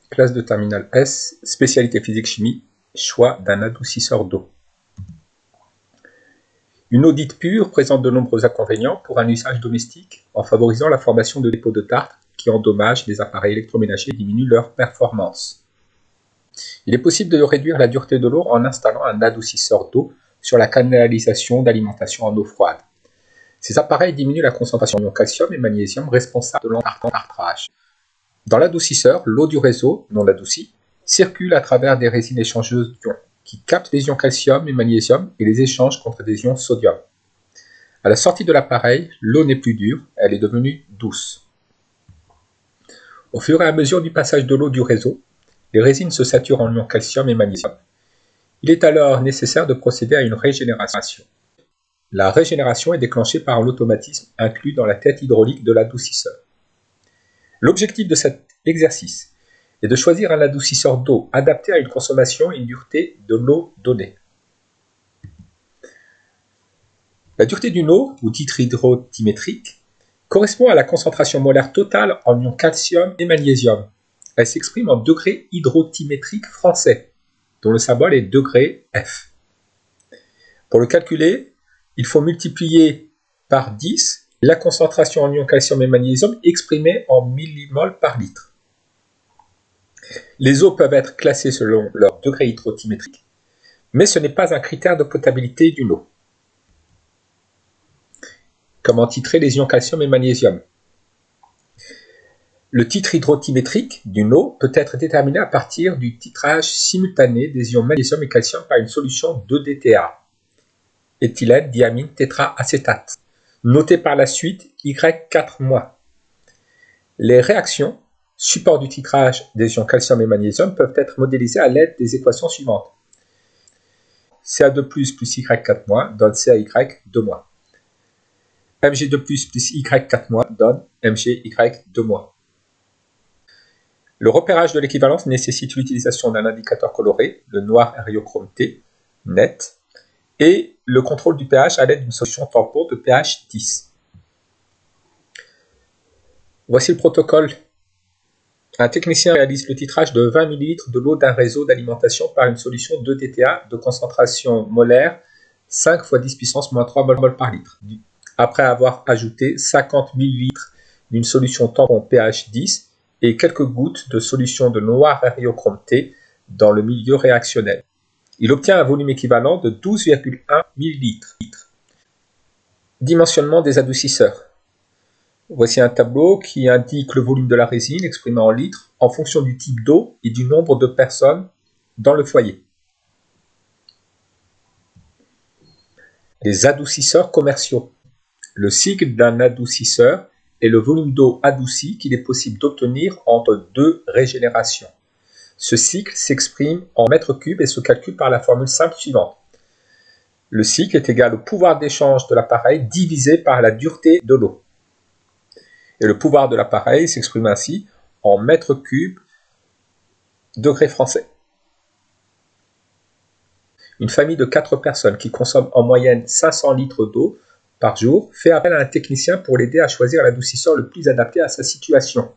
Classe de terminale S, spécialité physique-chimie, choix d'un adoucisseur d'eau. Une eau dite pure présente de nombreux inconvénients pour un usage domestique en favorisant la formation de dépôts de tartre qui endommagent les appareils électroménagers et diminuent leur performance. Il est possible de réduire la dureté de l'eau en installant un adoucisseur d'eau sur la canalisation d'alimentation en eau froide. Ces appareils diminuent la concentration en calcium et magnésium responsable de l'entartrage. Dans l'adoucisseur, l'eau du réseau, non adoucie, circule à travers des résines échangeuses d'ions qui captent les ions calcium et magnésium et les échangent contre des ions sodium. À la sortie de l'appareil, l'eau n'est plus dure, elle est devenue douce. Au fur et à mesure du passage de l'eau du réseau, les résines se saturent en ions calcium et magnésium. Il est alors nécessaire de procéder à une régénération. La régénération est déclenchée par l'automatisme inclus dans la tête hydraulique de l'adoucisseur. L'objectif de cet exercice est de choisir un adoucisseur d'eau adapté à une consommation et une dureté de l'eau donnée. La dureté d'une eau, ou titre hydrotimétrique, correspond à la concentration molaire totale en ions calcium et magnésium. Elle s'exprime en degrés hydrotimétriques français, dont le symbole est degré F. Pour le calculer, il faut multiplier par 10 la concentration en ions calcium et magnésium exprimée en millimoles par litre. Les eaux peuvent être classées selon leur degré hydrotimétrique, mais ce n'est pas un critère de potabilité d'une eau. Comment titrer les ions calcium et magnésium? Le titre hydrotimétrique d'une eau peut être déterminé à partir du titrage simultané des ions magnésium et calcium par une solution d'EDTA, éthylène diamine tétraacétate, notée par la suite Y4-. Les réactions, support du titrage des ions calcium et magnésium, peuvent être modélisées à l'aide des équations suivantes. Ca2+, plus Y4- donne CaY2-. Mg2+, plus Y4- donne MgY2-. Le repérage de l'équivalence nécessite l'utilisation d'un indicateur coloré, le noir héliochrome-T, net, et le contrôle du pH à l'aide d'une solution tampon de pH 10. Voici le protocole. Un technicien réalise le titrage de 20 ml de l'eau d'un réseau d'alimentation par une solution d'EDTA de concentration molaire 5 × 10 puissance moins 3 mol par litre, après avoir ajouté 50 ml d'une solution tampon pH 10 et quelques gouttes de solution de noir héliochrome-T dans le milieu réactionnel. Il obtient un volume équivalent de 12,1 ml. Dimensionnement des adoucisseurs. Voici un tableau qui indique le volume de la résine exprimé en litres en fonction du type d'eau et du nombre de personnes dans le foyer. Les adoucisseurs commerciaux. Le cycle d'un adoucisseur est le volume d'eau adoucie qu'il est possible d'obtenir entre deux régénérations. Ce cycle s'exprime en mètres cubes et se calcule par la formule simple suivante. Le cycle est égal au pouvoir d'échange de l'appareil divisé par la dureté de l'eau. Et le pouvoir de l'appareil s'exprime ainsi en mètres cubes degrés français. Une famille de 4 personnes qui consomme en moyenne 500 litres d'eau par jour fait appel à un technicien pour l'aider à choisir l'adoucisseur le plus adapté à sa situation.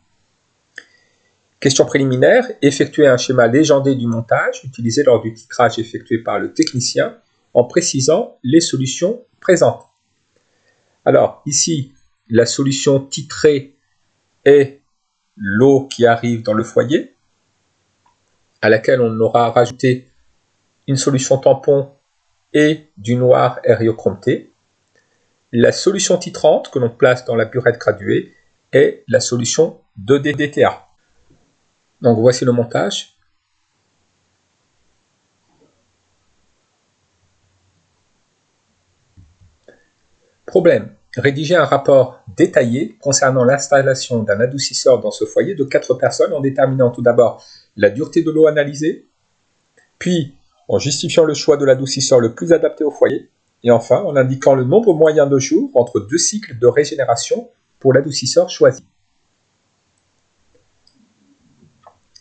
Question préliminaire, effectuer un schéma légendé du montage utilisé lors du titrage effectué par le technicien en précisant les solutions présentes. Alors ici, la solution titrée est l'eau qui arrive dans le foyer, à laquelle on aura rajouté une solution tampon et du noir héliochrome-T. La solution titrante que l'on place dans la burette graduée est la solution d'EDTA. Donc voici le montage. Problème. Rédiger un rapport détaillé concernant l'installation d'un adoucisseur dans ce foyer de 4 personnes en déterminant tout d'abord la dureté de l'eau analysée, puis en justifiant le choix de l'adoucisseur le plus adapté au foyer, et enfin en indiquant le nombre moyen de jours entre 2 cycles de régénération pour l'adoucisseur choisi.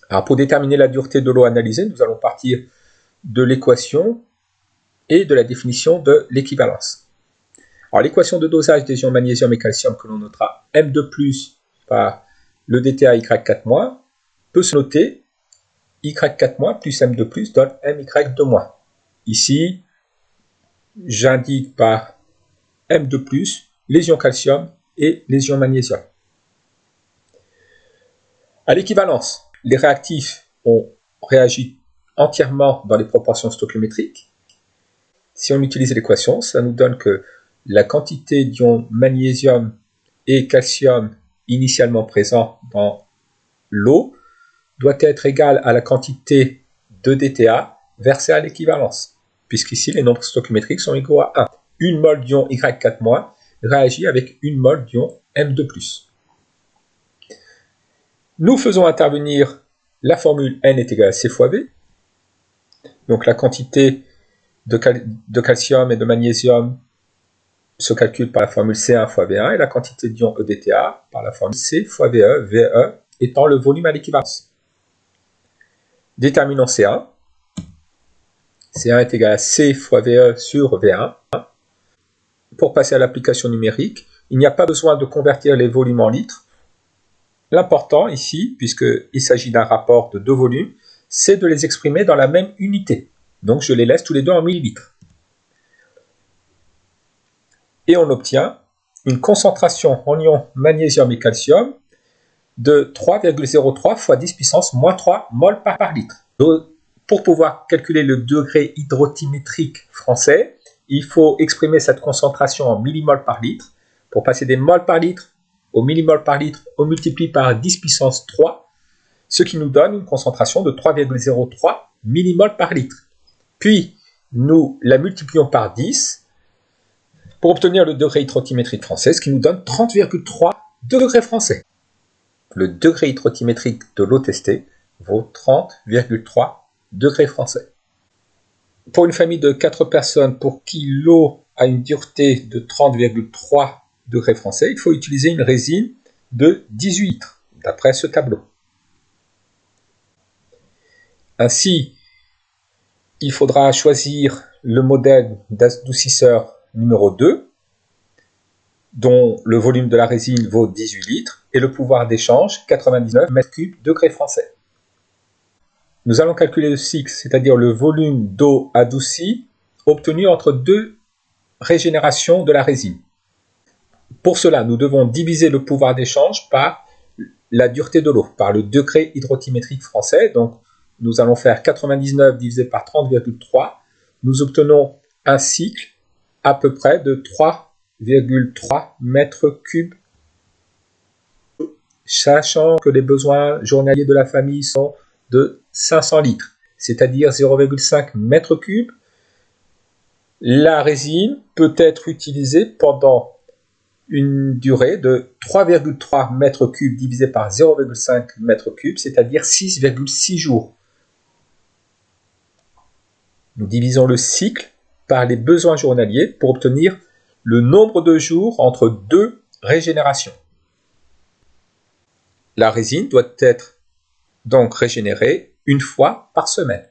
Alors pour déterminer la dureté de l'eau analysée, nous allons partir de l'équation et de la définition de l'équivalence. Alors l'équation de dosage des ions magnésium et calcium que l'on notera M2+ par le DTA Y4- peut se noter Y4- plus M2+ donne MY2-. Ici, j'indique par M2+, les ions calcium et les ions magnésium. À l'équivalence, les réactifs ont réagi entièrement dans les proportions stoichiométriques. Si on utilise l'équation, ça nous donne que la quantité d'ions magnésium et calcium initialement présents dans l'eau doit être égale à la quantité de DTA versée à l'équivalence, puisqu'ici les nombres stoichiométriques sont égaux à 1. Une mole d'ion Y4- réagit avec une mole d'ion M2+. Nous faisons intervenir la formule N est égale à C fois V. Donc la quantité de calcium et de magnésium se calcule par la formule C1 fois V1 et la quantité d'ion EDTA par la formule C fois VE, VE étant le volume à l'équivalence. Déterminons C1. C1 est égal à C fois VE sur V1. Pour passer à l'application numérique, il n'y a pas besoin de convertir les volumes en litres. L'important ici, puisqu'il s'agit d'un rapport de deux volumes, c'est de les exprimer dans la même unité. Donc je les laisse tous les deux en millilitres. Et on obtient une concentration en ions magnésium et calcium de 3,03 fois 10 puissance moins 3 mol par litre. Donc, pour pouvoir calculer le degré hydrotimétrique français, il faut exprimer cette concentration en millimoles par litre. Pour passer des moles par litre au millimol par litre, on multiplie par 10 puissance 3, ce qui nous donne une concentration de 3,03 millimoles par litre. Puis, nous la multiplions par 10 pour obtenir le degré hydrotimétrique français, ce qui nous donne 30,3 degrés français. Le degré hydrotimétrique de l'eau testée vaut 30,3 degrés français. Pour une famille de 4 personnes pour qui l'eau a une dureté de 30,3 degrés français, il faut utiliser une résine de 18 litres, d'après ce tableau. Ainsi, il faudra choisir le modèle d'adoucisseur numéro 2, dont le volume de la résine vaut 18 litres et le pouvoir d'échange 99 m3 degrés français. Nous allons calculer le cycle, c'est-à-dire le volume d'eau adoucie obtenu entre deux régénérations de la résine. Pour cela, nous devons diviser le pouvoir d'échange par la dureté de l'eau, par le degré hydrotimétrique français. Donc, nous allons faire 99 divisé par 30,3. Nous obtenons un cycle à peu près de 3,3 mètres cubes, sachant que les besoins journaliers de la famille sont de 500 litres, c'est-à-dire 0,5 mètres cubes. La résine peut être utilisée pendant une durée de 3,3 mètres cubes divisé par 0,5 mètres cubes, c'est-à-dire 6,6 jours. Nous divisons le cycle par les besoins journaliers pour obtenir le nombre de jours entre deux régénérations. La résine doit être donc régénérée une fois par semaine.